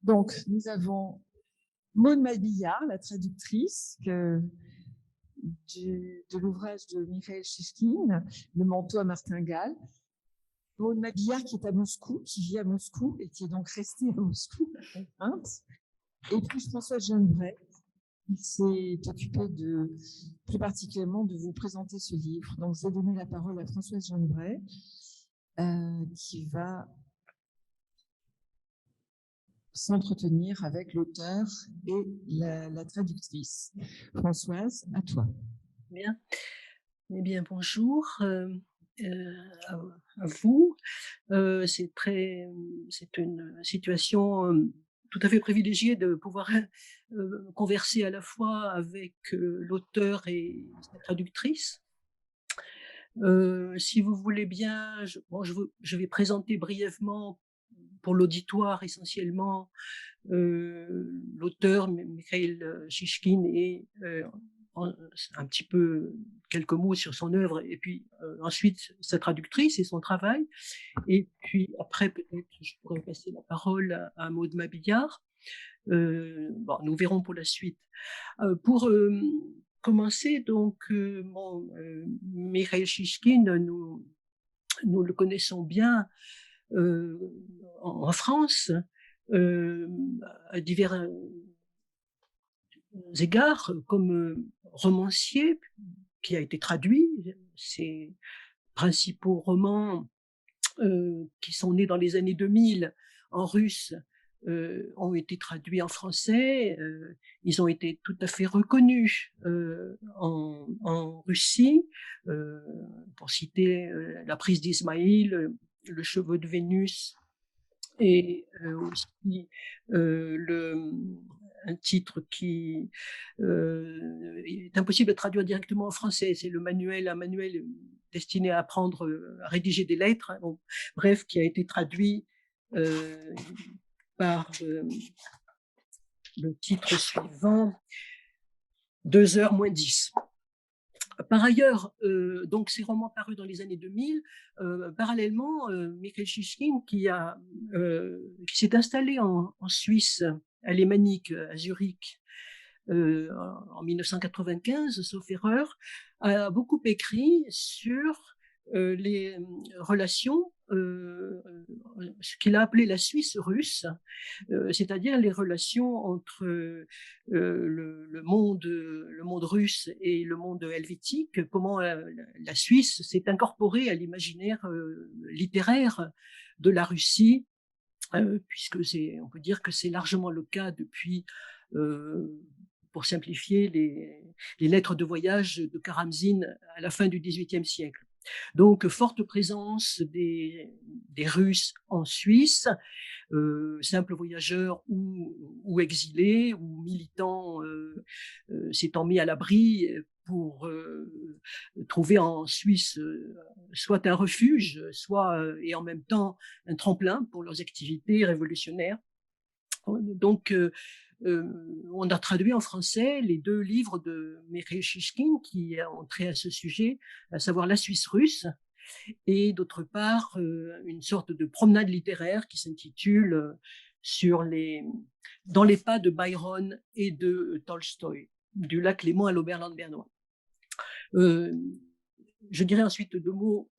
Donc, nous avons Maude Mabillard, la traductrice de l'ouvrage de Mikhail Shishkin, Le manteau à martingale. Maude Mabillard qui est à Moscou, qui vit à Moscou et qui est donc restée à Moscou, contrainte. Et puis François Jeannebret, qui s'est occupé plus particulièrement de vous présenter ce livre. Donc, je vais donner la parole à Françoise Jeannebret, qui va s'entretenir avec l'auteur et la traductrice. Françoise, à toi. Bien. Eh bien, bonjour à, à vous. C'est une situation tout à fait privilégiée de pouvoir converser à la fois avec l'auteur et sa traductrice. Si vous voulez bien, je vais présenter brièvement pour l'auditoire essentiellement l'auteur Mikhail Shishkin et un petit peu quelques mots sur son œuvre et puis ensuite sa traductrice et son travail. Et puis après, peut-être, je pourrais passer la parole à Maude Mabillard. Bon, nous verrons pour la suite. Pour commencer, donc, Mikhail Shishkin, nous le connaissons bien en France, à divers égards, comme romancier qui a été traduit. Ses principaux romans qui sont nés dans les années 2000 en russe ont été traduits en français. Ils ont été tout à fait reconnus en Russie. Pour citer La prise d'Ismaïl, Le cheveu de Vénus, et aussi un titre qui est impossible de traduire directement en français, c'est un manuel destiné à apprendre, à rédiger des lettres, hein, bon, bref, qui a été traduit par le titre suivant, 2h moins 10. Par ailleurs, donc ces romans parus dans les années 2000, parallèlement, Mikhail Shishkin, qui s'est installé en Suisse alémanique, à Zurich, en 1995, sauf erreur, a beaucoup écrit sur les relations, ce qu'il a appelé la Suisse russe, c'est-à-dire les relations entre le monde russe et le monde helvétique, comment la Suisse s'est incorporée à l'imaginaire littéraire de la Russie, puisque on peut dire que c'est largement le cas depuis, pour simplifier, les lettres de voyage de Karamzin à la fin du XVIIIe siècle. Donc, forte présence des Russes en Suisse, simples voyageurs ou exilés ou militants s'étant mis à l'abri pour trouver en Suisse soit un refuge, soit et en même temps un tremplin pour leurs activités révolutionnaires. Donc, on a traduit en français les 2 livres de Mikhail Shishkin qui ont trait à ce sujet, à savoir La Suisse russe, et d'autre part une sorte de promenade littéraire qui s'intitule dans les pas de Byron et de Tolstoï, du lac Léman à l'Oberland bernois. Je dirais ensuite 2 mots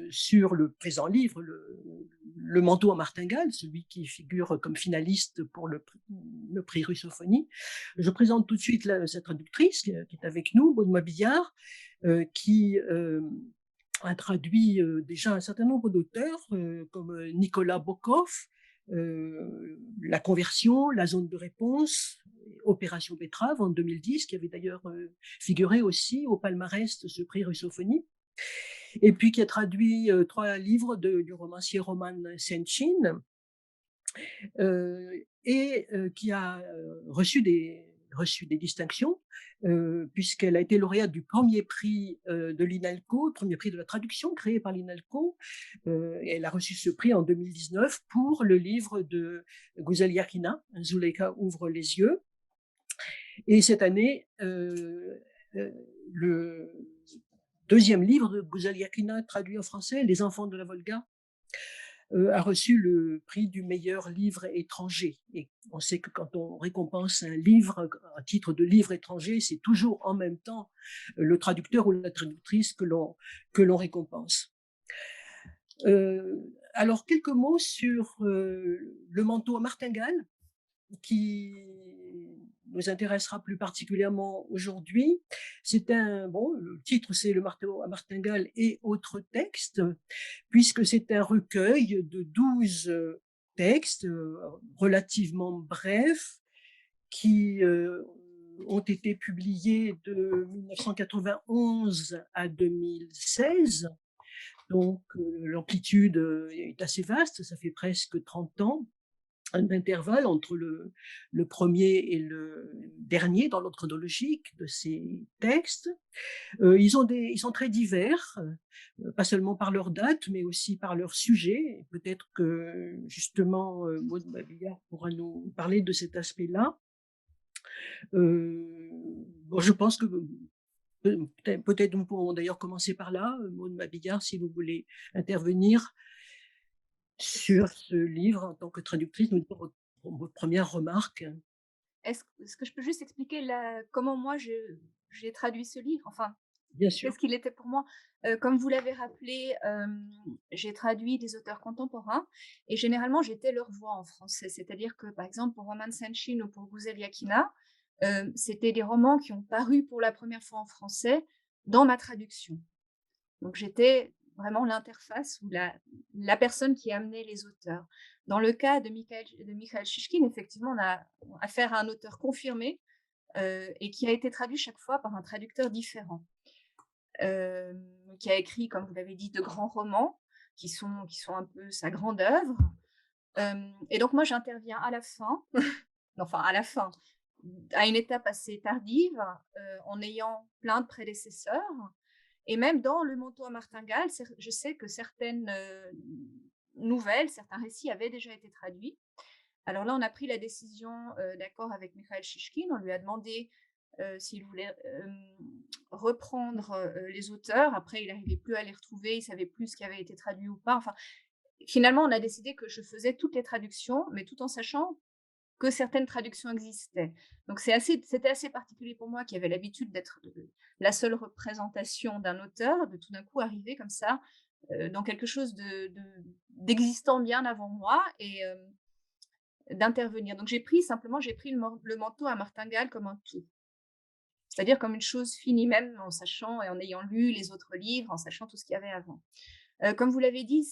sur le présent livre, le manteau à martingale, celui qui figure comme finaliste pour le prix Russophonie. Je présente tout de suite sa traductrice qui est avec nous, Maude Mabillard, qui a traduit déjà un certain nombre d'auteurs comme Nicolas Bokov, La conversion, La zone de réponse, Opération Betrave en 2010, qui avait d'ailleurs figuré aussi au palmarès de ce prix Russophonie, et puis qui a traduit 3 livres du romancier Roman Senchin, et qui a reçu des distinctions, puisqu'elle a été lauréate du premier prix de l'INALCO, premier prix de la traduction créé par l'INALCO. Et elle a reçu ce prix en 2019 pour le livre de Güzel Yakina, Zuleika ouvre les yeux. Et cette année, le 2e livre de Güzel Yakina, traduit en français, Les enfants de la Volga, a reçu le prix du meilleur livre étranger. Et on sait que quand on récompense un livre, un titre de livre étranger, c'est toujours en même temps le traducteur ou la traductrice que l'on récompense. Alors, quelques mots sur le manteau à martingale, qui nous intéressera plus particulièrement aujourd'hui. Le titre, c'est Le marteau à martingale et autres textes, puisque c'est un recueil de 12 textes relativement brefs qui ont été publiés de 1991 à 2016. Donc, l'amplitude est assez vaste, ça fait presque 30 ans d'intervalle entre le premier et le dernier dans l'ordre chronologique de ces textes. Ils sont très divers, pas seulement par leur date, mais aussi par leur sujet. Peut-être que justement, Maud Babillard pourra nous parler de cet aspect-là. Je pense que peut-être nous pourrons d'ailleurs commencer par là. Maud Babillard, si vous voulez intervenir sur ce livre en tant que traductrice, nous dire votre première remarque. Est-ce que je peux juste expliquer comment moi j'ai traduit ce livre? Enfin, Bien sûr. qu'est-ce qu'il était pour moi? Comme vous l'avez rappelé, j'ai traduit des auteurs contemporains et généralement j'étais leur voix en français. C'est-à-dire que, par exemple, pour Roman Senchine ou pour Guzel Yakina, c'était des romans qui ont paru pour la première fois en français dans ma traduction. Donc j'étais vraiment l'interface ou la personne qui amenait les auteurs. Dans le cas de Mikhail Shishkin, effectivement, on a affaire à un auteur confirmé et qui a été traduit chaque fois par un traducteur différent, qui a écrit, comme vous l'avez dit, de grands romans qui sont un peu sa grande œuvre. Et donc moi, j'interviens à la fin, enfin à la fin, à une étape assez tardive, en ayant plein de prédécesseurs. Et même dans Le manteau à martingale, je sais que certaines nouvelles, certains récits avaient déjà été traduits. Alors là, on a pris la décision, d'accord avec Mikhail Shishkin, on lui a demandé s'il voulait reprendre les auteurs. Après, il n'arrivait plus à les retrouver, il ne savait plus ce qui avait été traduit ou pas. Enfin, finalement, on a décidé que je faisais toutes les traductions, mais tout en sachant que certaines traductions existaient. Donc c'était assez particulier pour moi, qui avait l'habitude d'être la seule représentation d'un auteur, de tout d'un coup arriver comme ça dans quelque chose d'existant bien avant moi et d'intervenir. Donc j'ai pris le manteau à martingale comme un tout. C'est-à-dire comme une chose finie, même en sachant et en ayant lu les autres livres, en sachant tout ce qu'il y avait avant. Comme vous l'avez dit,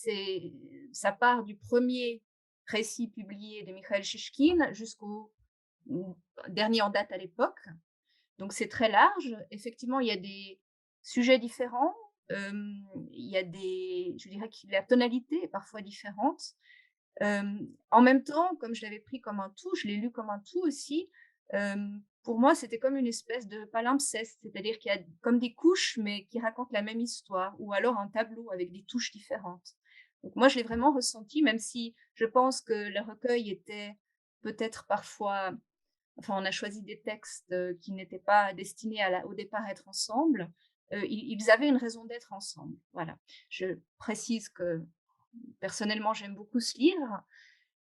ça part du premier récit publié de Mikhail Shishkin jusqu'au dernier en date à l'époque. Donc c'est très large. Effectivement, il y a des sujets différents. Il y a je dirais que la tonalité est parfois différente. En même temps, comme je l'avais pris comme un tout, je l'ai lu comme un tout aussi. Pour moi, c'était comme une espèce de palimpseste, c'est-à-dire qu'il y a comme des couches, mais qui racontent la même histoire, ou alors un tableau avec des touches différentes. Donc moi, je l'ai vraiment ressenti, même si je pense que le recueil était peut-être parfois, enfin, on a choisi des textes qui n'étaient pas destinés au départ à être ensemble. Ils avaient une raison d'être ensemble. Voilà. Je précise que personnellement, j'aime beaucoup ce livre.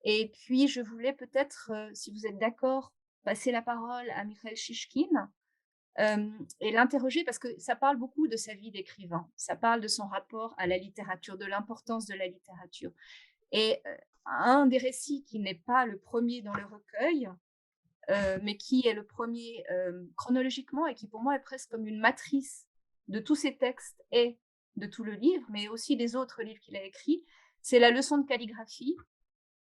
Et puis, je voulais peut-être, si vous êtes d'accord, passer la parole à Mikhail Shishkin et l'interroger parce que ça parle beaucoup de sa vie d'écrivain. Ça parle de son rapport à la littérature, de l'importance de la littérature. Et un des récits qui n'est pas le premier dans le recueil, mais qui est le premier chronologiquement et qui pour moi est presque comme une matrice de tous ces textes et de tout le livre, mais aussi des autres livres qu'il a écrits, c'est la leçon de calligraphie,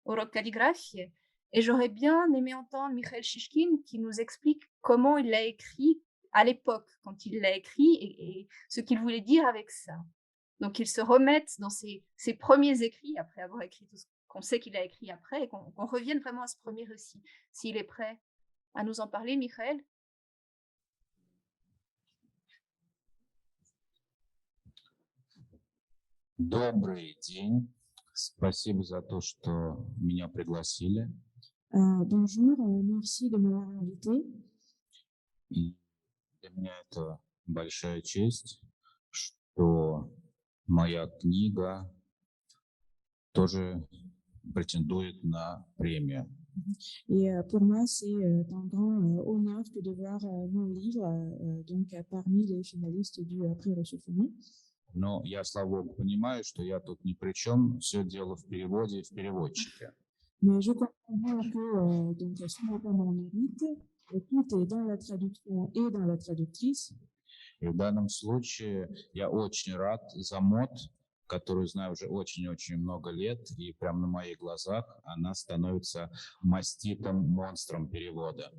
Urok Calligraphie. Et j'aurais bien aimé entendre Mikhail Shishkin qui nous explique comment il l'a écrit à l'époque, quand il l'a écrit, et ce qu'il voulait dire avec ça. Donc qu'il se remette dans ses premiers écrits, après avoir écrit tout ce qu'on sait qu'il a écrit après, et qu'on revienne vraiment à ce premier récit. S'il est prêt à nous en parler, Mikhail? Добрый день. Спасибо за то, что меня пригласили. Bonjour, merci de m'avoir invité. И для меня это большая честь, что моя книга тоже претендует на премию. Et pour moi, c'est un grand honneur que de voir mon livre donc parmi les finalistes du prix Russophony. Но я, слава богу, понимаю, что я тут ни при чем, все дело в переводе и в переводчике. Mais je comprends bien que donc ce n'est pas mon mérite, tout est dans la traduction et dans la traductrice. И в данном случае я очень рад за МОД, которую знаю уже очень-очень много лет, и прямо на моих глазах она становится маститым монстром перевода.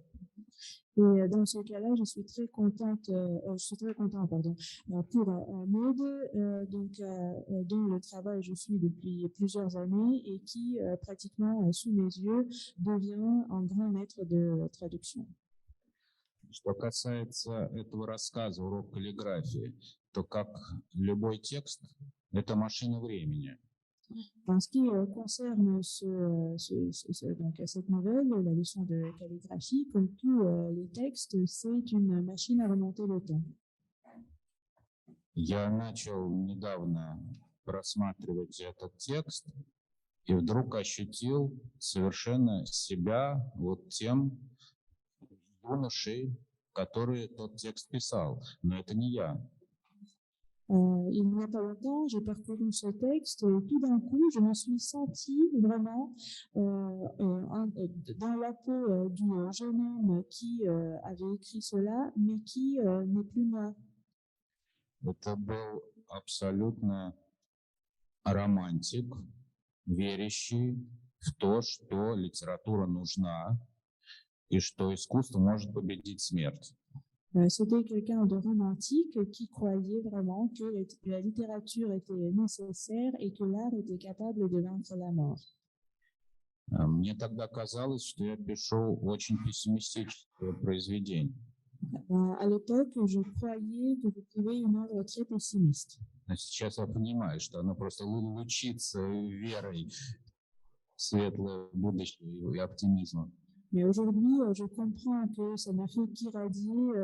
Et dans ce cas-là, je suis très content, pardon, pour Maud, donc dont le travail je suis depuis plusieurs années et qui pratiquement sous mes yeux devient un grand maître de traduction. Что касается этого рассказа «Урок каллиграфии», то как любой текст, это машина времени. En ce qui concerne donc, cette nouvelle, la leçon de calligraphie, comme tous les textes, c'est une machine à remonter le temps. Я начал недавно просматривать этот текст и вдруг ощутил совершенно себя вот тем юношей, который тот текст писал. Но это не я. Il n'y a pas longtemps, j'ai parcouru ce texte et tout d'un coup, je me suis sentie vraiment dans la peau du jeune homme qui avait écrit cela, mais qui n'est plus moi. Это был абсолютно романтик, верящий в то, что литература нужна и что искусство может победить смерть. C'était quelqu'un de romantique qui croyait vraiment que la littérature était nécessaire et que l'art était capable de vaincre la mort. Мне тогда казалось, что я пишу очень пессимистическое произведение. À l'époque, je croyais que j'écrivais une œuvre très pessimiste. Но сейчас я понимаю, что оно просто лучится верой в светлое будущее и оптимизмом. Mais aujourd'hui, je comprends que ça ne fait qu'irradier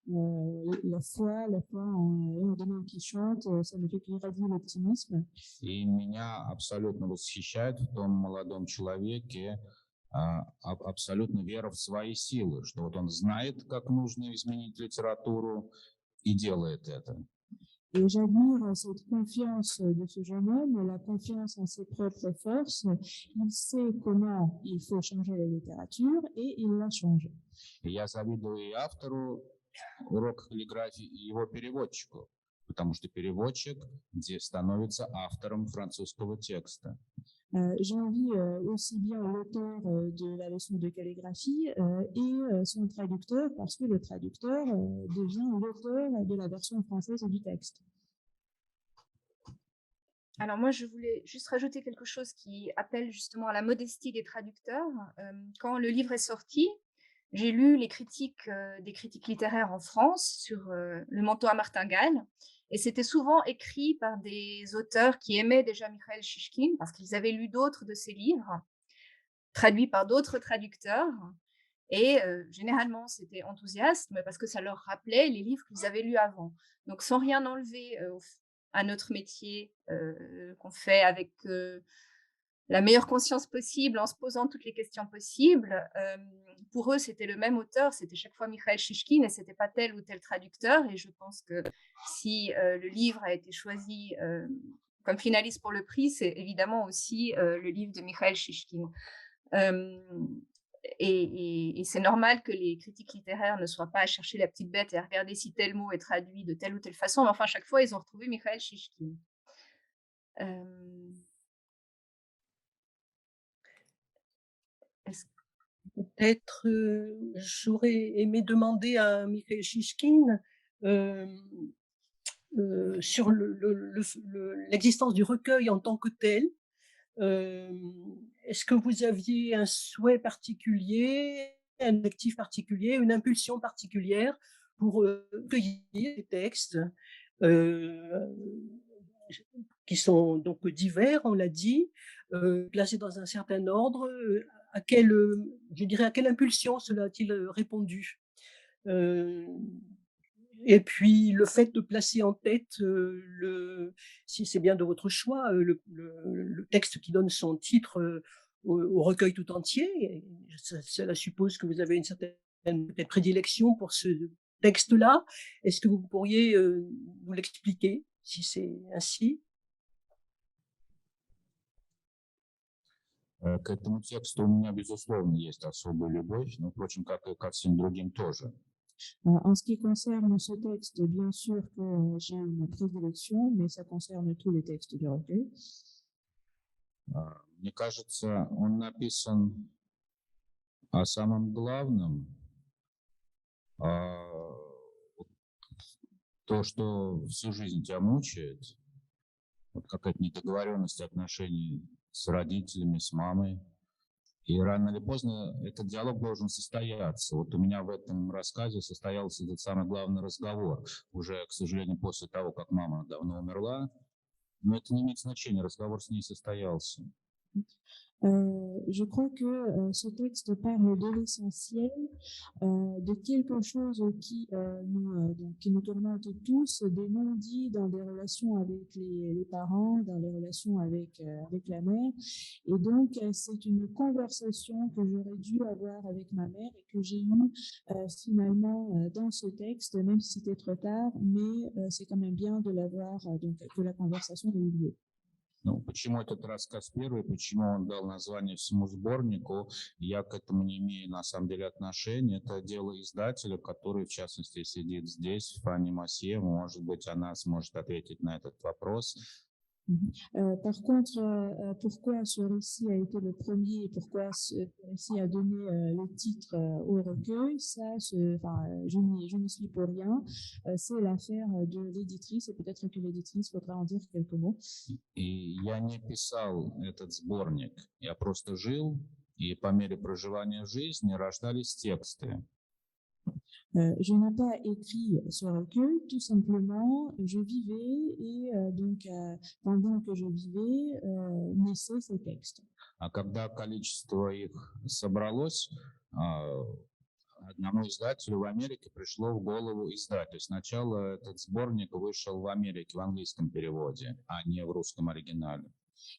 la foi en Don Quichotte, ça ne fait qu'irradier l'optimisme. И меня абсолютно восхищает в том молодом человеке абсолютно вера в свои силы, что вот он знает, как нужно изменить литературу и делает это. Et j'admire cette confiance de ce jeune homme, la confiance en ses propres forces. Il sait comment il faut changer la littérature et il la change. Я завидую и автору урока каллиграфии, и его переводчику, потому что переводчик становится автором французского текста. J'envie aussi bien l'auteur de la leçon de calligraphie et son traducteur, parce que le traducteur devient l'auteur de la version française du texte. Alors moi, je voulais juste rajouter quelque chose qui appelle justement à la modestie des traducteurs. Quand le livre est sorti, j'ai lu les critiques des critiques littéraires en France sur Le manteau à martingale. Et c'était souvent écrit par des auteurs qui aimaient déjà Mikhail Shishkin parce qu'ils avaient lu d'autres de ses livres, traduits par d'autres traducteurs. Et généralement, c'était enthousiaste parce que ça leur rappelait les livres qu'ils avaient lus avant. Donc, sans rien enlever à notre métier qu'on fait avec la meilleure conscience possible, en se posant toutes les questions possibles. Pour eux, c'était le même auteur, c'était chaque fois Mikhail Shishkin et c'était pas tel ou tel traducteur. Et je pense que si le livre a été choisi comme finaliste pour le prix, c'est évidemment aussi le livre de Mikhail Shishkin. Et c'est normal que les critiques littéraires ne soient pas à chercher la petite bête et à regarder si tel mot est traduit de telle ou telle façon. Mais enfin, chaque fois, ils ont retrouvé Mikhail Shishkin. Peut-être j'aurais aimé demander à Mikhail Shishkin sur l'existence du recueil en tant que tel. Est-ce que vous aviez un souhait particulier, un objectif particulier, une impulsion particulière pour recueillir des textes qui sont donc divers, on l'a dit, placés dans un certain ordre? À quelle impulsion cela a-t-il répondu? Et puis le fait de placer en tête, si c'est bien de votre choix, le texte qui donne son titre au recueil tout entier. Et cela suppose que vous avez une certaine peut-être prédilection pour ce texte-là. Est-ce que vous pourriez nous l'expliquer, si c'est ainsi? К этому тексту у меня, безусловно, есть особая любовь, но, впрочем, как и ко всем другим тоже. En ce qui concerne ce texte, bien sûr que j'ai une prédilection, mais ça concerne tous les textes du recueil. Мне кажется, он написан о самом главном, то, что всю жизнь тебя мучает, вот какая-то недоговоренность отношений с родителями, с мамой. И рано или поздно этот диалог должен состояться. Вот у меня в этом рассказе состоялся этот самый главный разговор. Уже, к сожалению, после того, как мама давно умерла. Но это не имеет значения, разговор с ней состоялся. Je crois que ce texte parle de l'essentiel, de quelque chose qui nous tourmente tous, des non-dits dans les relations avec les parents, dans les relations avec la mère. Et donc, c'est une conversation que j'aurais dû avoir avec ma mère et que j'ai eue finalement dans ce texte, même si c'était trop tard, mais c'est quand même bien de l'avoir, donc que la conversation ait eu lieu. Ну, почему этот рассказ первый, почему он дал название всему сборнику, я к этому не имею на самом деле отношения. Это дело издателя, который, в частности, сидит здесь, Фанни Масье. Может быть, она сможет ответить на этот вопрос. Par contre, pourquoi ce récit a été le premier et pourquoi ce récit a donné le titre au recueil, ça, je n'y suis pour rien. C'est l'affaire de l'éditrice et peut-être que l'éditrice faudra en dire quelques mots. И я не писал этот сборник, я просто жил, и по мере проживания жизни рождались тексты. Je n'ai pas écrit ce recueil, tout simplement, je vivais et donc pendant que je vivais, naissaient ces textes. А когда количество их собралось, одному издателю в Америке пришло в голову издать. То есть сначала этот сборник вышел в Америке в английском переводе, а не в русском оригинале.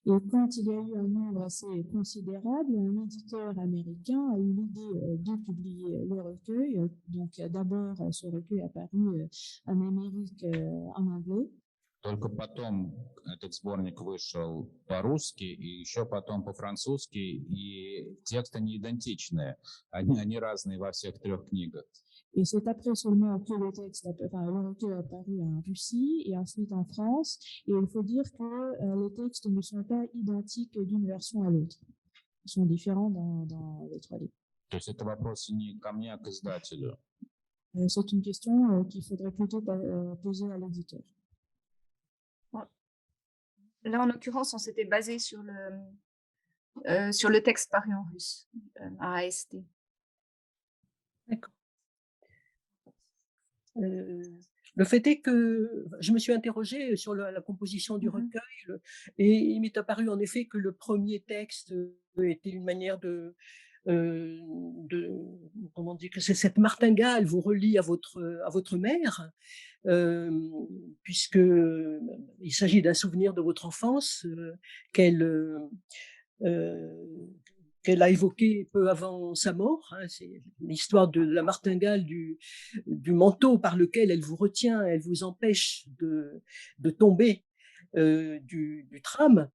Et quand il y a eu un nombre assez considérable, un éditeur américain a eu l'idée de publier le recueil. Donc d'abord, ce recueil est apparu en Amérique en anglais. Только потом этот сборник вышел по-русски и еще потом по-французски, и тексты не идентичные, они разные во всех трех книгах. Et c'est après seulement que le recueil est apparu en Russie et ensuite en France. Et il faut dire que les textes ne sont pas identiques d'une version à l'autre. Ils sont différents dans les trois livres. То есть это вопрос не ко мне, а к издателю. C'est une question qu'il faudrait plutôt poser à l'éditeur. Là, en l'occurrence, on s'était basé sur le texte paru en russe, à AST. D'accord. Le fait est que je me suis interrogée sur la composition du recueil et il m'est apparu en effet que le premier texte était une manière comment dire, que c'est cette martingale vous relie à votre mère, puisque il s'agit d'un souvenir de votre enfance qu'elle a évoqué peu avant sa mort. C'est l'histoire de la martingale du manteau par lequel elle vous retient, elle vous empêche de tomber du tram.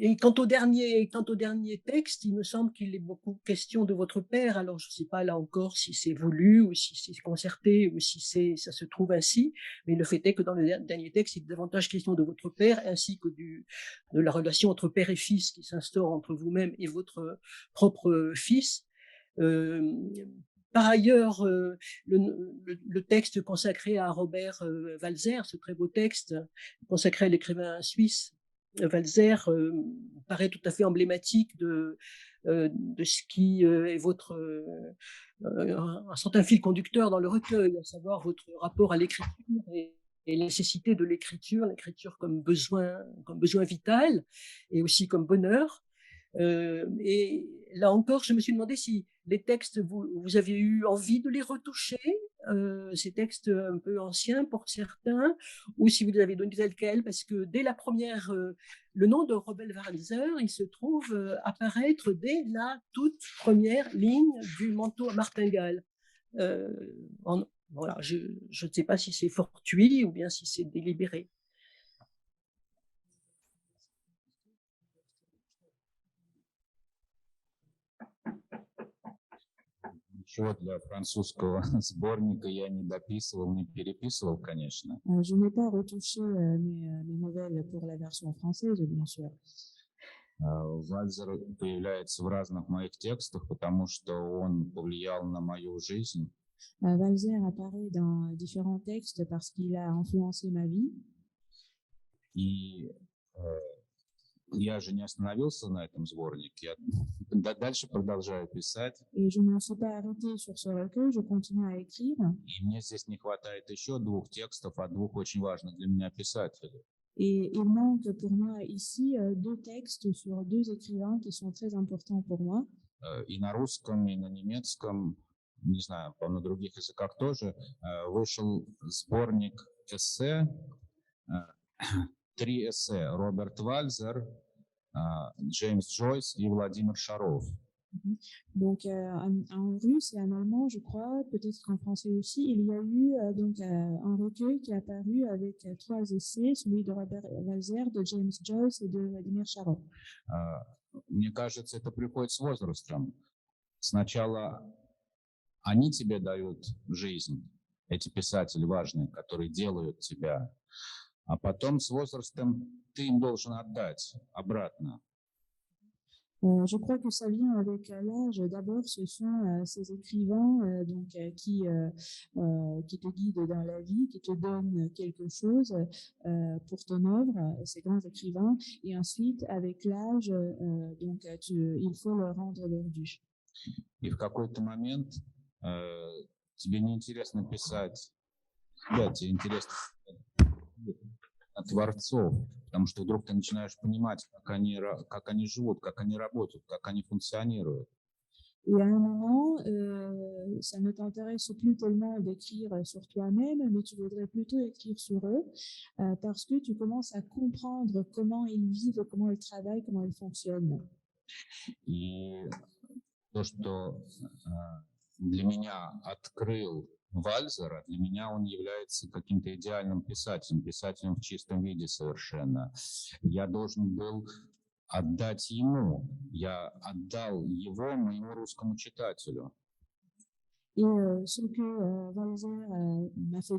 Et quant au dernier texte, il me semble qu'il est beaucoup question de votre père. Alors, je ne sais pas là encore si c'est voulu ou si c'est concerté ou si ça se trouve ainsi. Mais le fait est que dans le dernier texte, il est davantage question de votre père ainsi que de la relation entre père et fils qui s'instaure entre vous-même et votre propre fils. Par ailleurs, le texte consacré à Robert Walser, ce très beau texte consacré à l'écrivain suisse, Walser paraît tout à fait emblématique de ce qui est un certain fil conducteur dans le recueil, à savoir votre rapport à l'écriture et la nécessité de l'écriture comme besoin vital et aussi comme bonheur. Et là encore, je me suis demandé si les textes, vous avez eu envie de les retoucher ces textes un peu anciens pour certains, ou si vous les avez donnés tels quels, parce que dès la première, le nom de Robert Walser, il se trouve apparaître dès la toute première ligne du manteau à martingale. Voilà, je ne sais pas si c'est fortuit ou bien si c'est délibéré. Ничего для французского сборника я не дописывал, не переписывал, конечно. Je n'ai pas retouché mes nouvelles pour la version française, bien sûr. Вальзер появляется в разных моих текстах, потому что он повлиял на мою жизнь. Walser apparaît dans différents textes parce qu'il a influencé ma vie. И я же не остановился на этом сборнике. Я дальше продолжаю писать. Et je ne me suis pas arrêtée sur ce recueil, je continue à écrire. И мне здесь не хватает еще 2 текстов от 2 очень важных для меня писателей. Et il manque pour moi ici 2 textes sur 2 écrivains qui sont très importants pour moi. И на русском, и на немецком, не знаю, по-моему, на других языках тоже, вышел сборник эссе, 3 эссе: Роберт Вальзер, Джеймс Джойс и Владимир Шаров. Donc en russe et en allemand, je crois, peut-être qu'en français aussi, il y a eu donc un recueil qui est apparu avec 3 essais, celui de Robert Walser, de James Joyce et de Vladimir Sharov. Мне кажется, это приходит с возрастом. Сначала они тебе дают жизнь, эти писатели важные, которые делают тебя, а потом с возрастом ты им должен отдать обратно. Je crois que ça vient avec l'âge. D'abord, ce sont ces écrivains qui te guident dans la vie, qui te donnent quelque chose pour ton œuvre, ces grands écrivains. Et ensuite, avec l'âge, il faut leur rendre leur dû. И в какой-то момент тебе неинтересно писать, да, тебе интересно творцов, потому что вдруг ты начинаешь понимать, как они живут, как они работают, как они функционируют. Et à un moment, ça ne t'intéresse plus tellement d'écrire sur toi-même, mais tu voudrais plutôt écrire sur eux, parce que tu commences à comprendre comment ils vivent, comment ils travaillent, comment ils fonctionnent. И то, что для меня открыл Вальзера, для меня он является каким-то идеальным писателем, писателем в чистом виде совершенно. Я должен был отдать ему, я отдал его моему русскому читателю. Et ce que Walser m'a fait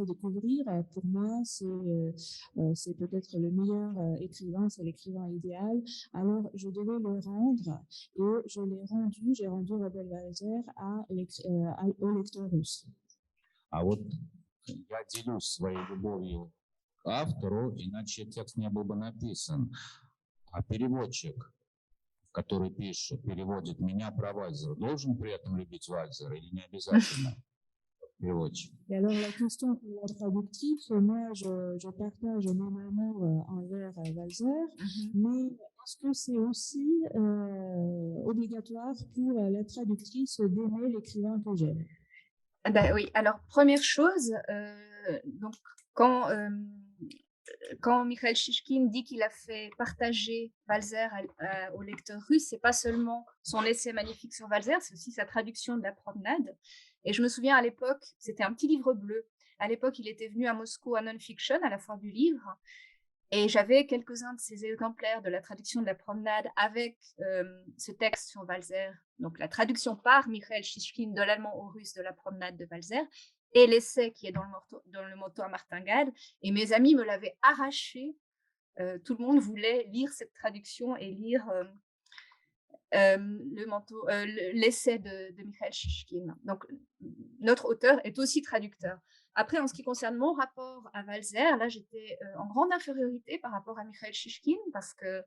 découvrir, pour moi, c'est peut-être le meilleur écrivain, c'est l'écrivain idéal. Alors, je devais le rendre et je l'ai rendu, j'ai rendu Robert Walser au lecteur russe. А вот я делюсь своей любовью к автору, иначе текст не был бы написан. А переводчик, который переводит меня про Вальзера, должен при этом любить Вальзера или не обязательно? Переводчик. Et alors la question pour la traductrice, moi je partage mon amour envers Walser, mais est-ce que c'est aussi obligatoire pour la traductrice d'aimer l'écrivain que j'aime? Ben oui, alors première chose, donc quand Mikhail Shishkin dit qu'il a fait partager Walser aux lecteurs russes, c'est pas seulement son essai magnifique sur Walser, c'est aussi sa traduction de La Promenade. Et je me souviens à l'époque, c'était un petit livre bleu. À l'époque, il était venu à Moscou à Non-Fiction, à la foire du livre, et j'avais quelques-uns de ces exemplaires de la traduction de La Promenade avec ce texte sur Walser, donc la traduction par Mikhail Shishkin de l'allemand au russe de La Promenade de Walser, et l'essai qui est dans le manteau à martingale. Et mes amis me l'avaient arraché. Tout le monde voulait lire cette traduction et lire l'essai de Mikhail Shishkin. Donc, notre auteur est aussi traducteur. Après, en ce qui concerne mon rapport à Walser, là, j'étais en grande infériorité par rapport à Mikhail Shishkin parce que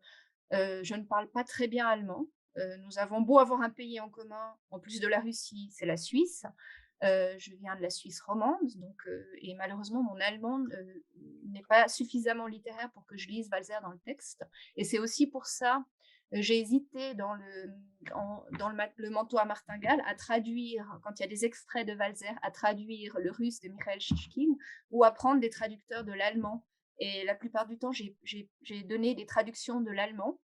je ne parle pas très bien allemand. Nous avons beau avoir un pays en commun, en plus de la Russie, c'est la Suisse. Je viens de la Suisse romande, donc, et malheureusement, mon allemand n'est pas suffisamment littéraire pour que je lise Walser dans le texte. Et c'est aussi pour ça J'ai hésité dans le manteau à martingale à traduire, quand il y a des extraits de Walser, à traduire le russe de Mikhail Shishkin ou à prendre des traducteurs de l'allemand. Et la plupart du temps, j'ai donné des traductions de l'allemand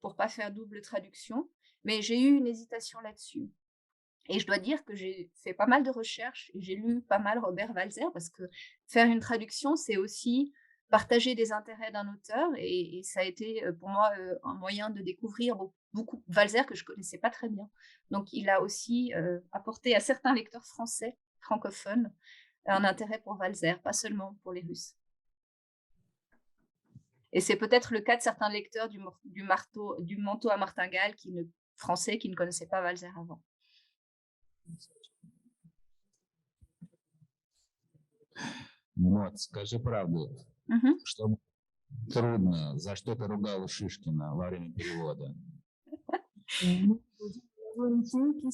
pour pas faire double traduction, mais j'ai eu une hésitation là-dessus. Et je dois dire que j'ai fait pas mal de recherches et j'ai lu pas mal Robert Walser parce que faire une traduction, c'est aussi partager des intérêts d'un auteur et ça a été pour moi un moyen de découvrir beaucoup Walser que je connaissais pas très bien. Donc il a aussi apporté à certains lecteurs français, francophones, un intérêt pour Walser, pas seulement pour les Russes. Et c'est peut-être le cas de certains lecteurs du manteau à martingale français qui ne connaissaient pas Walser avant. Вот, скажи правду, что трудно, за что ты ругала Шишкина во время перевода? Qu'est-ce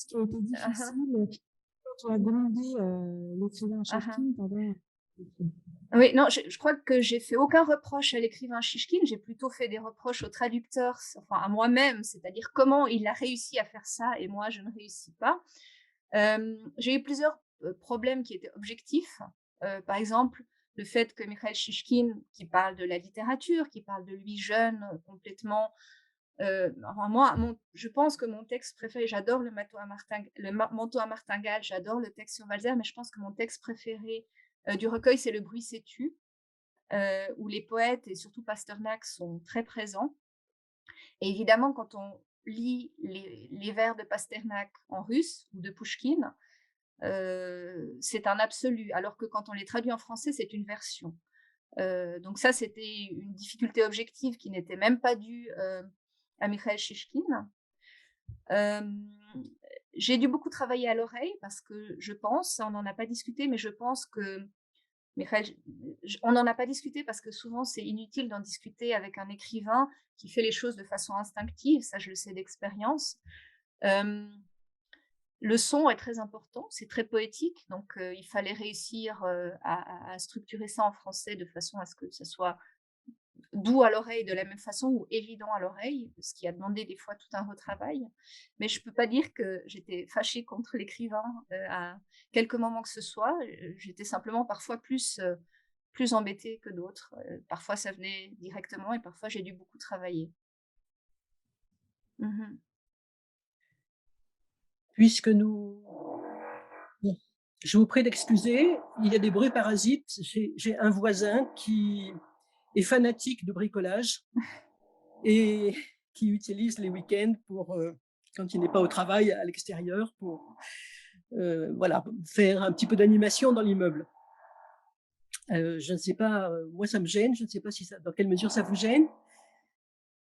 qui a été difficile quand tu as grondé l'écrivain Shishkin pendant... Oui, non, je crois que j'ai fait aucun reproche à l'écrivain Shishkin, j'ai plutôt fait des reproches au traducteur, enfin à moi-même, c'est-à-dire comment il a réussi à faire ça et moi je ne réussis pas. J'ai eu plusieurs problèmes qui étaient objectifs. Par exemple, le fait que Mikhail Shishkin, qui parle de la littérature, qui parle de lui jeune, complètement... je pense que mon texte préféré, j'adore le manteau à martingale, j'adore le texte sur Walser, mais je pense que mon texte préféré du recueil, c'est Le bruit s'est tu, où les poètes et surtout Pasternak sont très présents. Et évidemment, quand on lit les vers de Pasternak en russe ou de Pouchkine, c'est un absolu, alors que quand on les traduit en français, c'est une version. Donc ça, c'était une difficulté objective qui n'était même pas due à Mikhail Shishkin. J'ai dû beaucoup travailler à l'oreille parce que je pense, on n'en a pas discuté, mais je pense que on n'en a pas discuté parce que souvent c'est inutile d'en discuter avec un écrivain qui fait les choses de façon instinctive, ça je le sais d'expérience. Le son est très important, c'est très poétique, donc il fallait réussir à structurer ça en français de façon à ce que ça soit doux à l'oreille de la même façon ou évident à l'oreille, ce qui a demandé des fois tout un retravail. Mais je ne peux pas dire que j'étais fâchée contre l'écrivain à quelque moment que ce soit. J'étais simplement parfois plus embêtée que d'autres. Parfois ça venait directement et parfois j'ai dû beaucoup travailler. Puisque je vous prie d'excuser, il y a des bruits parasites. J'ai un voisin qui est fanatique de bricolage et qui utilise les week-ends pour, quand il n'est pas au travail, à l'extérieur, pour voilà, faire un petit peu d'animation dans l'immeuble. Je ne sais pas, moi ça me gêne, je ne sais pas si dans quelle mesure ça vous gêne.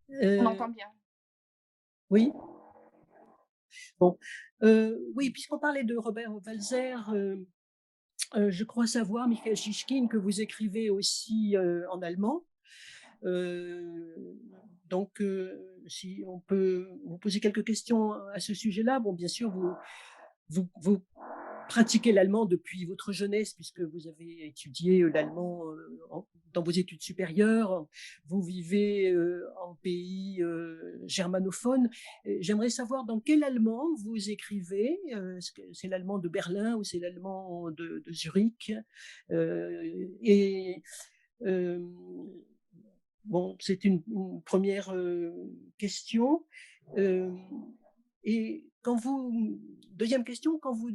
On entend bien. Oui. Bon, oui, puisqu'on parlait de Robert Walser, je crois savoir, Mikhail Shishkin, que vous écrivez aussi en allemand. Donc, si on peut vous poser quelques questions à ce sujet-là. Bon, bien sûr, vous pratiquez l'allemand depuis votre jeunesse, puisque vous avez étudié l'allemand dans vos études supérieures. Vous vivez en pays germanophone. J'aimerais savoir dans quel allemand vous écrivez. Est-ce que c'est l'allemand de Berlin ou c'est l'allemand de Zurich? Bon, c'est une première question. Et deuxième question, quand vous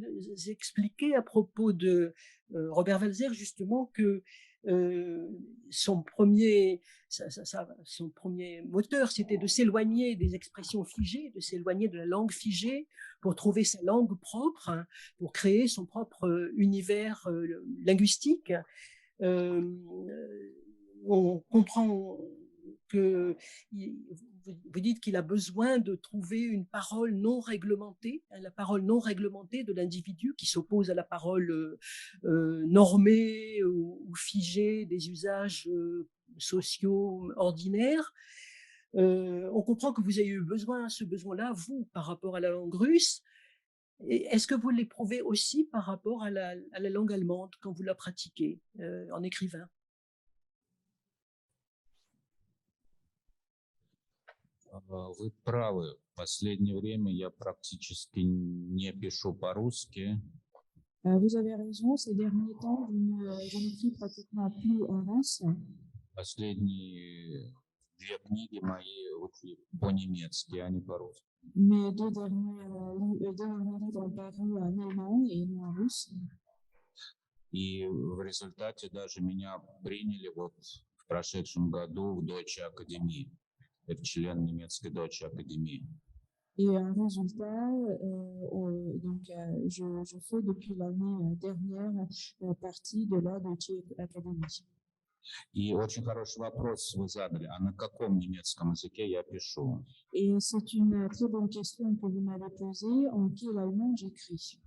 expliquez à propos de Robert Walser justement que son premier moteur, c'était de s'éloigner des expressions figées, de s'éloigner de la langue figée pour trouver sa langue propre, hein, pour créer son propre univers linguistique. On comprend que vous dites qu'il a besoin de trouver une parole non réglementée, la parole non réglementée de l'individu qui s'oppose à la parole normée ou figée des usages sociaux ordinaires. On comprend que vous avez eu ce besoin-là, vous, par rapport à la langue russe. Est-ce que vous l'éprouvez aussi par rapport à la langue allemande quand vous la pratiquez en écrivain? Вы правы. В последнее время я практически не пишу по-русски. Vous avez raison, ces derniers temps, je n'écris pratiquement plus en russe. Последние две книги мои вышли по-немецки, а не по-русски. Mes deux derniers livres ont paru en allemand et non en russe. И в результате даже меня приняли вот в прошедшем году в Deutsche Akademie. Это член немецкой Deutsche Akademie. Et en résultat, je fais depuis l'année dernière partie de la Deutsche Academy. И очень хороший вопрос вы задали. А на каком немецком языке я пишу? Et c'est une très bonne question que vous m'avez posée. En quel allemand j'écris?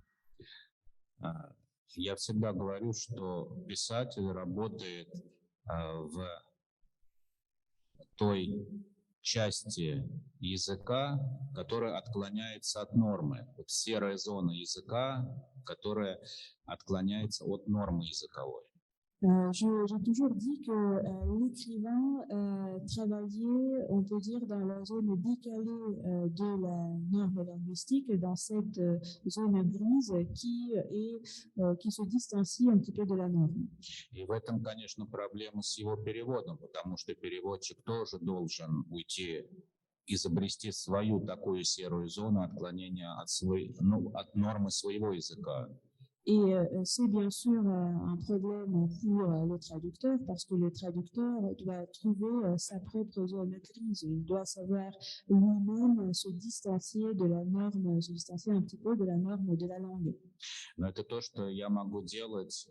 Я всегда говорю, что писатель работает в той части языка, которая отклоняется от нормы. Вот серая зона языка, которая отклоняется от нормы языковой. J'ai toujours dit que l'écrivain travaillait, on peut dire, dans la zone décalée de la norme linguistique, dans cette zone grise qui se distancie un petit peu de la norme. И в этом, конечно, проблема с его переводом, потому что переводчик тоже должен уйти, изобрести свою такую серую зону отклонения от нормы своего языка. Et c'est bien sûr un problème pour le traducteur parce que le traducteur doit trouver sa propre zone grise. Il doit savoir lui-même se distancier de la norme, se distancier un petit peu de la norme de la langue. Но это то, что я могу делать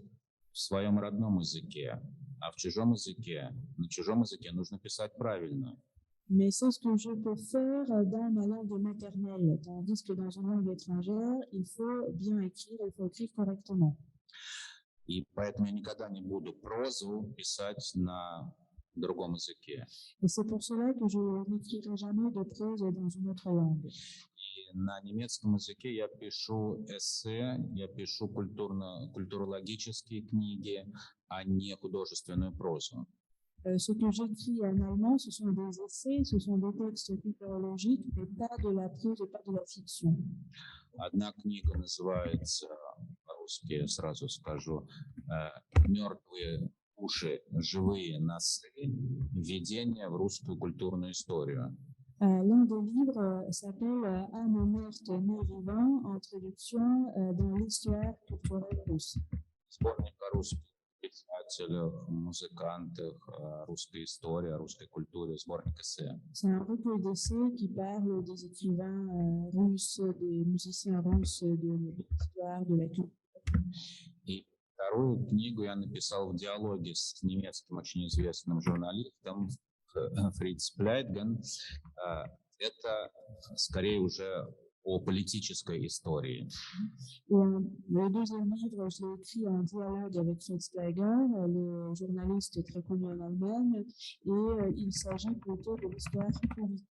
в своем родном языке, а в чужом языке, на чужом языке нужно писать правильно. Mais c'est ce que je peux faire dans ma langue maternelle, tandis que dans une langue étrangère, il faut bien écrire, il faut écrire correctement. И поэтому я никогда не буду прозу писать на другом языке. Et c'est pour cela que je n'écrirai jamais de prose dans une autre langue. И на немецком языке я пишу эссе, я пишу культурологические книги, а не художественную прозу. Ce que j'écris en allemand, ce sont des essais, ce sont des textes culturologiques, mais pas de la prose et pas de la fiction. Одна книга называется, по-русски сразу скажу, «Мертвые уши, живые носы. Введение в русскую культурную историю». L'un des livres s'appelle Âme morte, nez vivant, introduction dans l'histoire culturelle russe. Сборник о русских писателях, музыкантах, русской истории, русской культуре, сборник эссе. C'est un recueil d'essais qui parle des écrivains russes, des musiciens russes, de l'histoire, de la culture. И вторую книгу я написал в диалоге с немецким очень известным журналистом Фриц Плейтген. Это скорее уже о политической истории. Le deuxième livre, je l'ai écrit en dialogue avec Fritz Berger, le journaliste très connu en Allemagne, et il s'agit plutôt de l'histoire politique.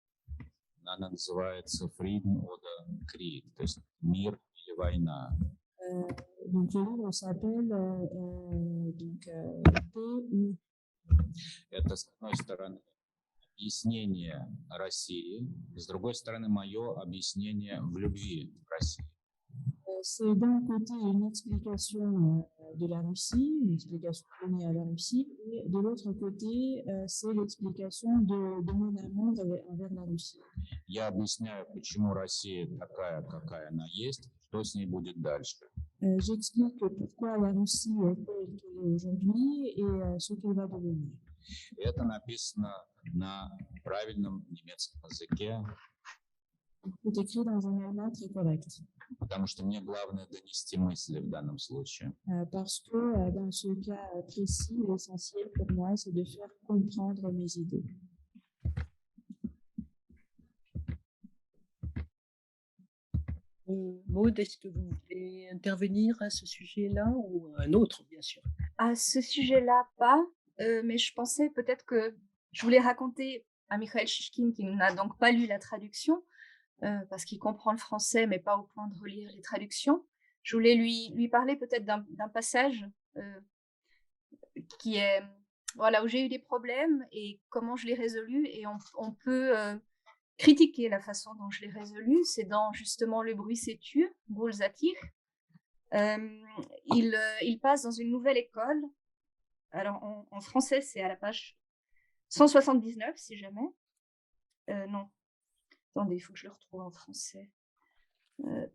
Она называется «Frieden oder Krieg», то есть «Мир или война». Donc le livre s'appelle Paix ou... Это, с одной стороны, объяснение России, с другой стороны, мое объяснение в любви к России. C'est d'un côté une explication de la Russie, une explication donnée à la Russie, et de l'autre côté, c'est l'explication de mon amour envers la Russie. Я объясняю, почему Россия такая, какая она есть, что с ней будет дальше. J'explique pourquoi la Russie est telle qu'elle est aujourd'hui et ce qu'elle va devenir. Это написано на правильном немецком языке. C'est écrit dans un allemand très correct. Потому что мне главное донести мысли в данном случае. Parce que dans ce cas précis, l'essentiel pour moi, c'est de faire comprendre mes idées. Maud, est-ce que vous voulez intervenir à ce sujet-là ou à un autre, bien sûr? À ce sujet-là, pas. Mais je pensais peut-être que je voulais raconter à Mikhail Shishkin, qui n'a donc pas lu la traduction, parce qu'il comprend le français, mais pas au point de relire les traductions. Je voulais lui parler peut-être d'un passage qui est, voilà, où j'ai eu des problèmes et comment je l'ai résolu. Et on peut critiqué la façon dont je l'ai résolu. C'est dans justement Le bruit s'est tu, Boulzatir. Il passe dans une nouvelle école. Alors en français, c'est à la page 179, si jamais. Non, attendez, il faut que je le retrouve en français. Le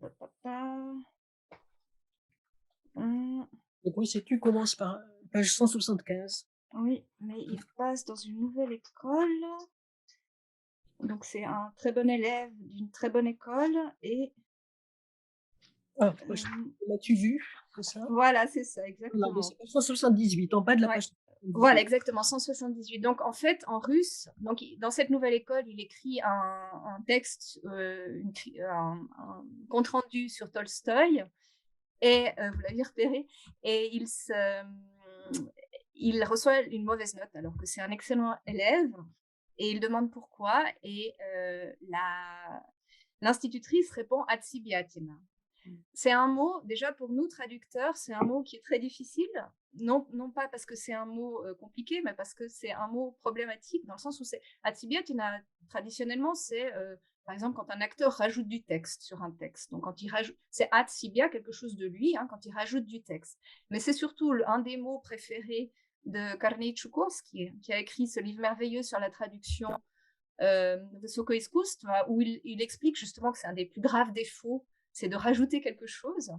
bruit s'est tu commence par page 175. Oui, mais il passe dans une nouvelle école. Donc c'est un très bon élève d'une très bonne école et Ah, l'as-tu vu? C'est ça? voilà, c'est ça, Voilà, exactement. mais c'est page 178, en bas de la Ouais. page 178. Voilà, exactement, 178. Donc, en fait, en russe, donc, dans cette nouvelle école, il écrit un texte, un compte-rendu sur Tolstoï, et vous l'avez repéré, et il reçoit une mauvaise note, alors que c'est un excellent élève, et il demande pourquoi, et l'institutrice répond Atsibiatina. C'est un mot, déjà pour nous traducteurs, c'est un mot qui est très difficile. Non pas parce que c'est un mot compliqué, mais parce que c'est un mot problématique, dans le sens où c'est Atsibiatina, traditionnellement, c'est par exemple quand un acteur rajoute du texte sur un texte. Donc quand il rajoute, c'est Atsibia, quelque chose de lui, hein, quand il rajoute du texte. Mais c'est surtout un des mots préférés de Kornei Chukovsky, qui a écrit ce livre merveilleux sur la traduction de Soko Iskustva, où il explique justement que c'est un des plus graves défauts, c'est de rajouter quelque chose.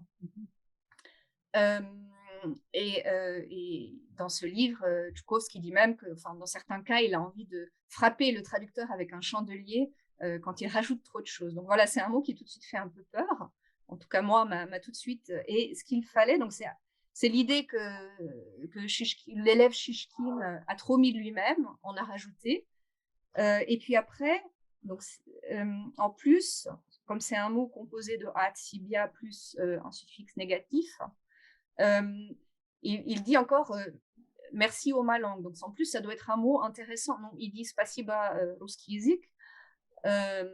Et dans ce livre, Tchoukovsky dit même que, dans certains cas, il a envie de frapper le traducteur avec un chandelier quand il rajoute trop de choses. Donc voilà, c'est un mot qui tout de suite fait un peu peur. En tout cas, moi, m'a tout de suite. Et ce qu'il fallait, donc c'est l'idée que l'élève Shishkin a trop mis de lui-même, on a rajouté. Et puis après, donc, en plus, comme c'est un mot composé de atsibia plus un suffixe négatif, il dit encore merci au ma langue. Donc en plus, ça doit être un mot intéressant. Donc, il dit spasiba ruski yazyk,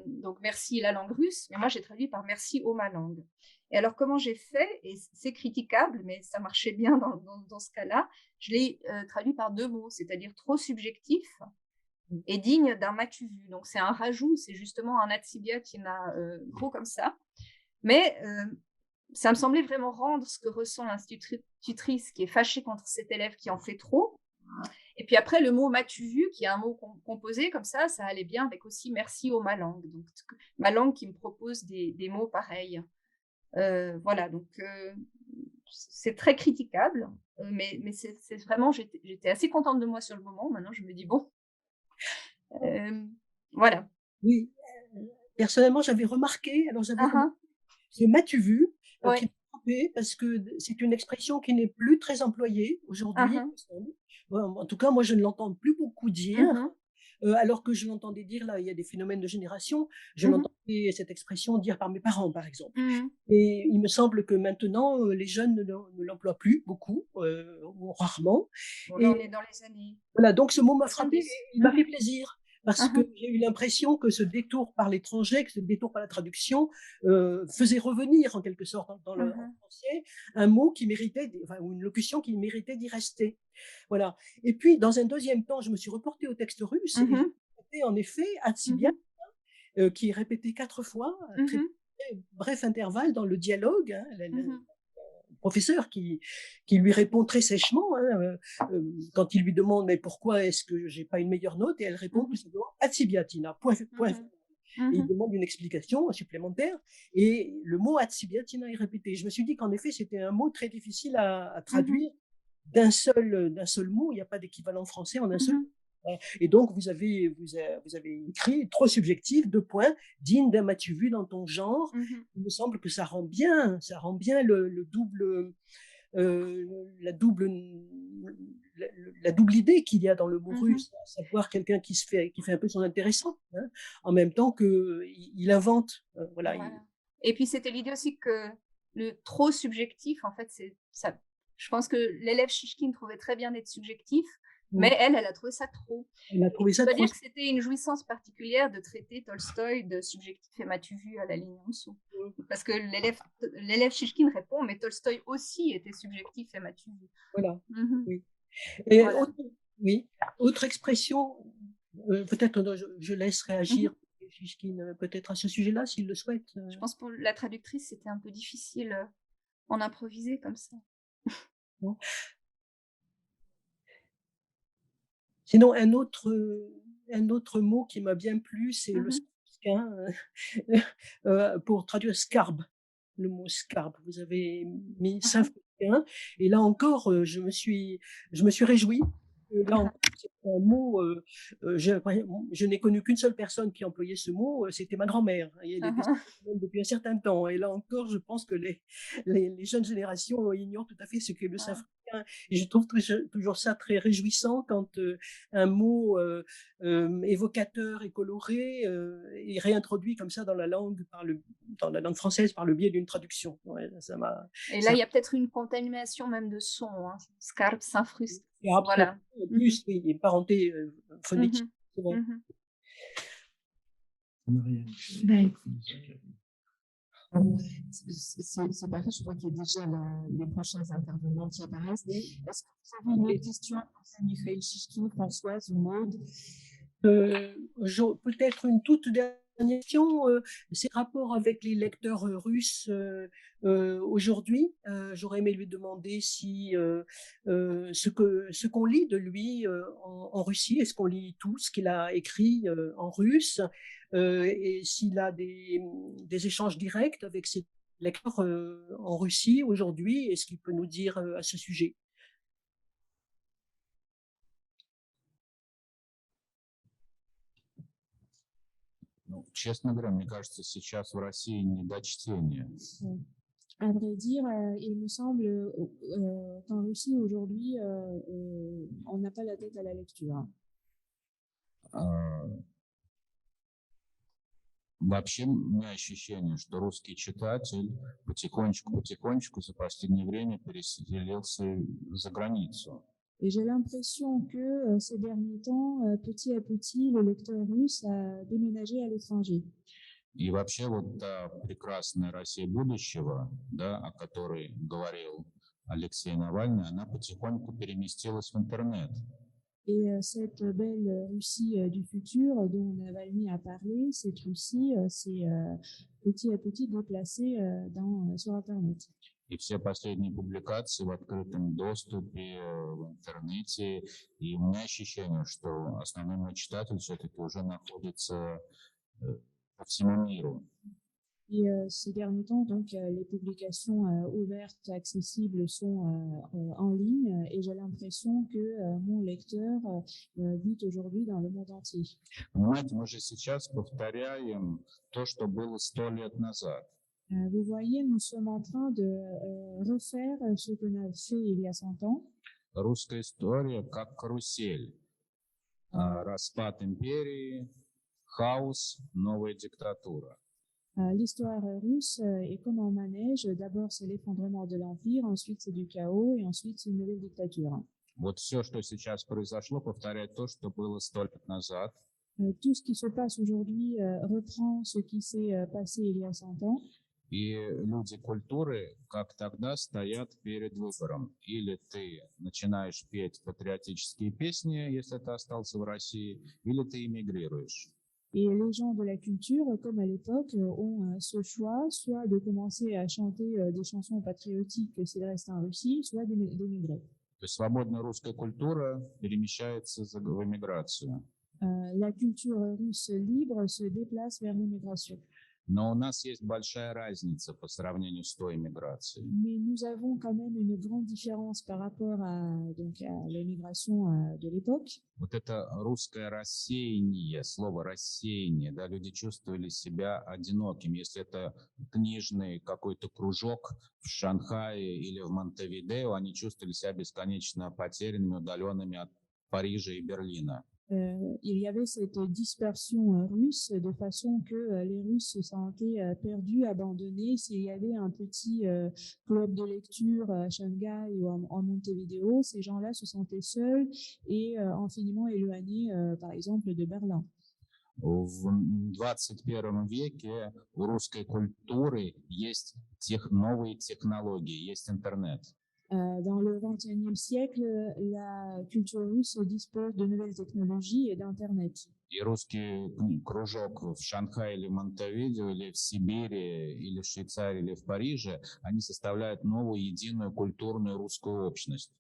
donc merci la langue russe, mais moi j'ai traduit par merci au ma langue. Et alors comment j'ai fait, et c'est critiquable, mais ça marchait bien dans ce cas-là, je l'ai traduit par deux mots, c'est-à-dire trop subjectif et digne d'un m'as-tu vu. Donc c'est un rajout, c'est justement un atsibia qui m'a gros comme ça. Mais ça me semblait vraiment rendre ce que ressent l'institutrice qui est fâchée contre cet élève qui en fait trop. Et puis après, le mot m'as-tu vu, qui est un mot composé comme ça allait bien avec aussi merci au ma langue. Donc ma langue qui me propose des mots pareils. Voilà, donc c'est très critiquable, mais c'est vraiment, j'étais assez contente de moi sur le moment. Maintenant, je me dis bon. Voilà. Oui, personnellement, j'avais remarqué, ce m'as-tu vu, qui m'a frappé parce que c'est une expression qui n'est plus très employée aujourd'hui. En tout cas, moi, je ne l'entends plus beaucoup dire, alors que je l'entendais dire, là, il y a des phénomènes de génération, je l'entendais cette expression dire par mes parents, par exemple. Et il me semble que maintenant, les jeunes ne l'emploient plus beaucoup, ou rarement. Bon, là, on est dans les années. Voilà, donc ce mot m'a frappé, il m'a fait plaisir. Parce que j'ai eu l'impression que ce détour par l'étranger, que ce détour par la traduction, faisait revenir en quelque sorte dans le français un mot qui méritait, ou une locution qui méritait d'y rester. Voilà. Et puis, dans un deuxième temps, je me suis reportée au texte russe et j'ai répété en effet Atsibia, qui est répété 4 fois, à très bref intervalle dans le dialogue. Hein, professeur qui lui répond très sèchement quand il lui demande mais pourquoi est-ce que j'ai pas une meilleure note, et elle répond tout simplement Atsibiatina, point. Et il demande une explication supplémentaire et le mot Atsibiatina est répété. Je me suis dit qu'en effet c'était un mot très difficile à traduire d'un seul mot. Il n'y a pas d'équivalent français en un seul mot. Et donc vous avez écrit trop subjectif, 2 points, digne d'un m'as-tu vu dans ton genre. Il me semble que ça rend bien le double, la double idée qu'il y a dans le mot russe, à savoir quelqu'un qui fait un peu son intéressant, hein, en même temps qu'il invente. Voilà. Et puis c'était l'idée aussi que le trop subjectif, en fait, c'est ça. Je pense que l'élève Shishkin trouvait très bien d'être subjectif. Mais elle a trouvé ça trop. Elle a trouvé ça trop. Je dois dire que c'était une jouissance particulière de traiter Tolstoï de subjectif et m'as-tu vu à la ligne en dessous. Parce que l'élève Shishkin répond, mais Tolstoï aussi était subjectif et m'as-tu vu. Voilà. Oui. Et autre expression, peut-être je laisse réagir Shishkin, peut-être à ce sujet-là, s'il le souhaite. Je pense pour la traductrice, c'était un peu difficile en improviser comme ça. Bon. Sinon, un autre mot qui m'a bien plu, c'est le Mhm. scarabsquin, pour traduire scarbe, le mot scarbe. Vous avez mis Mhm. synfrisquin et là encore, je me suis réjouie. Là encore, c'est un mot, je n'ai connu qu'une seule personne qui employait ce mot, c'était ma grand-mère et elle était Mhm. depuis un certain temps et là encore, je pense que les jeunes générations ignorent tout à fait ce qu'est le Ouais. synfrisquin et je trouve toujours ça très réjouissant quand, un mot, évocateur et coloré, est réintroduit comme ça dans la langue française par le biais d'une traduction. Ouais, Et là, ça il y a peut-être une contamination même de son. Hein. Scarpe, synfrust. et après, Voilà. en plus, oui, il y a une parenté phonétique. Mhm. C'est vrai. Mhm. Ben, c'est parfait, je crois qu'il y a déjà les prochains intervenants qui apparaissent. Est-ce que vous avez une autre question pour Mikhail Shishkin, Françoise ou Maud? Peut-être une toute dernière question, ces rapports avec les lecteurs russes aujourd'hui. J'aurais aimé lui demander si ce qu'on lit de lui en Russie, est-ce qu'on lit tout ce qu'il a écrit en russe et s'il a des échanges directs avec ses lecteurs en Russie aujourd'hui, est-ce qu'il peut nous dire à ce sujet? Ну, честно говоря, мне кажется, сейчас в России не до чтения. À vrai dire, il me semble qu'en Russie aujourd'hui, on n'a pas la tête à la lecture. А, Вообще, у меня ощущение, что русский читатель потихонечку за последнее время переселился за границу. Et j'ai l'impression que ces derniers temps, petit à petit, le lecteur russe a déménagé à l'étranger. И вообще вот та прекрасная Россия будущего, да, о которой говорил Алексей Навальный, она потихоньку переместилась в интернет. Et cette belle Russie du futur dont Navalny a parlé, cette Russie s'est petit à petit déplacée sur Internet. И все последние публикации в открытом доступе, в интернете. И у меня ощущение, что основной мой читатель все-таки уже находится по всему миру. Et ces derniers temps, donc, les publications ouvertes, accessibles sont en ligne et j'ai l'impression que mon lecteur vit aujourd'hui dans le monde entier. Понимаете, мы же сейчас повторяем то, что было 100 лет назад. Vous voyez, nous sommes en train de refaire ce qu'on a fait il y a 100 ans. Русская история как карусель. Распад империи, хаос, новая диктатура. L'histoire russe est comme un manège. D'abord, c'est l'effondrement de l'Empire, ensuite, c'est du chaos et ensuite, c'est une nouvelle dictature. Вот все, что сейчас произошло, повторяет то, что было 100 лет назад. Tout ce qui se passe aujourd'hui reprend ce qui s'est passé il y a 100 ans. И люди культуры, как тогда, стоят перед выбором. Или ты начинаешь петь патриотические песни, если ты остался в России, или ты эмигрируешь. Et les gens de la culture, comme à l'époque, ont ce choix, soit de commencer à chanter des chansons patriotiques s'ils restent en Russie, soit d'émigrer. То есть свободная русская культура перемещается в эмиграцию. La culture russe libre se déplace vers l'immigration. Но у нас есть большая разница по сравнению с той эмиграцией. Mais nous avons quand même une grande différence par rapport à l'immigration de l'époque. Вот это русское рассеяние, слово рассеяние, да, люди чувствовали себя одинокими. Если это книжный какой-то кружок в Шанхае или в Монтевидео, они чувствовали себя бесконечно потерянными, удаленными от Парижа и Берлина. Il y avait cette dispersion russe de façon que les Russes se sentaient perdus, abandonnés. S'il y avait un petit club de lecture à Shanghai ou en Montevideo, ces gens-là se sentaient seuls et infiniment éloignés, par exemple, de Berlin. В 21 веке у русской культуры есть новые технологии, есть интернет. Dans le XXIe siècle, la culture russe dispose de nouvelles technologies et d'Internet. И русский кружок в Шанхае или Монтевидео, или в Сибири, или в Швейцарии, или в Париже, они составляют новую единую культурную русскую общность.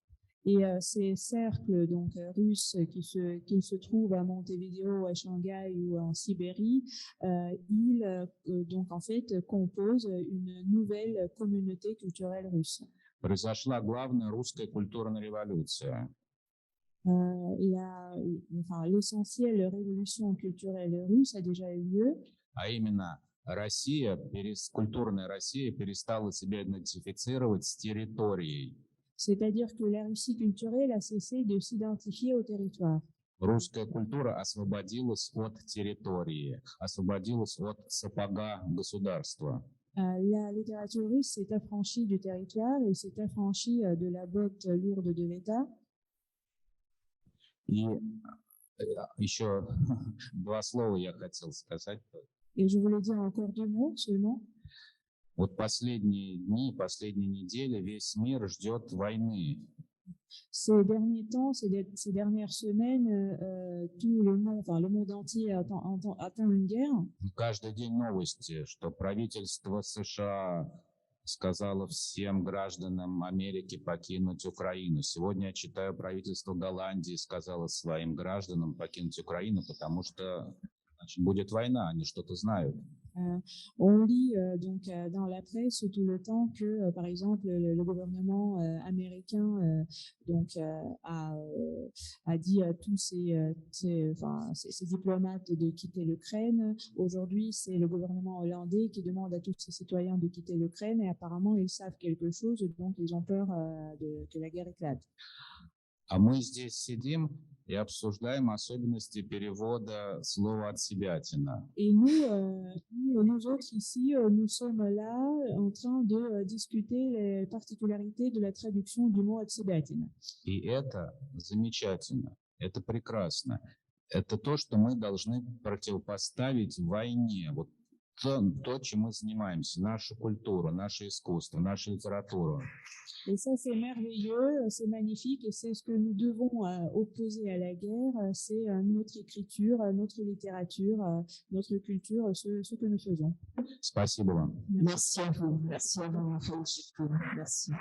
Et ces cercles donc russes qui se trouvent à Montevideo, à Shanghai ou en Sibérie, ils donc en fait composent une nouvelle communauté culturelle russe. Произошла главная русская культурная революция. L'essentielle révolution culturelle russe a déjà eu lieu. А именно Россия, культурная Россия перестала себя идентифицировать с территорией. C'est-à-dire que la Russie culturelle a cessé de s'identifier au territoire. Русская культура освободилась от территории, освободилась от сапога государства. La littérature russe s'est affranchie du territoire et s'est affranchie de la botte lourde de l'État. И еще два слова я хотел сказать. Et je voulais dire encore 2 mots seulement. Вот последние дни, последние недели весь мир ждет войны. Ces derniers temps, ces dernières semaines, tout le monde entier attend une guerre. Каждый день новости, что правительство США сказало всем гражданам Америки покинуть Украину. Сегодня я читаю, правительство Голландии сказало своим гражданам покинуть Украину, потому что значит, будет война, они что-то знают. On lit donc dans la presse tout le temps que, par exemple, le gouvernement américain a dit à tous ses diplomates de quitter l'Ukraine. Aujourd'hui, c'est le gouvernement hollandais qui demande à tous ses citoyens de quitter l'Ukraine et apparemment ils savent quelque chose, donc ils ont peur que la guerre éclate. А мы здесь сидим и обсуждаем особенности перевода слова «отсебятина». Et nous autres ici, nous sommes là en train de discuter les particularités de la traduction du mot «отсебятина». И это замечательно, это прекрасно. Это то, что мы должны противопоставить войне. Вот то, чем мы занимаемся, нашу культуру, наше искусство, нашу литературу. Et ça, c'est merveilleux, c'est magnifique, et c'est ce que nous devons opposer à la guerre, c'est notre écriture, notre littérature, notre culture, ce que nous faisons. Спасибо вам. Merci à vous, Raphaël Chicoun. Merci.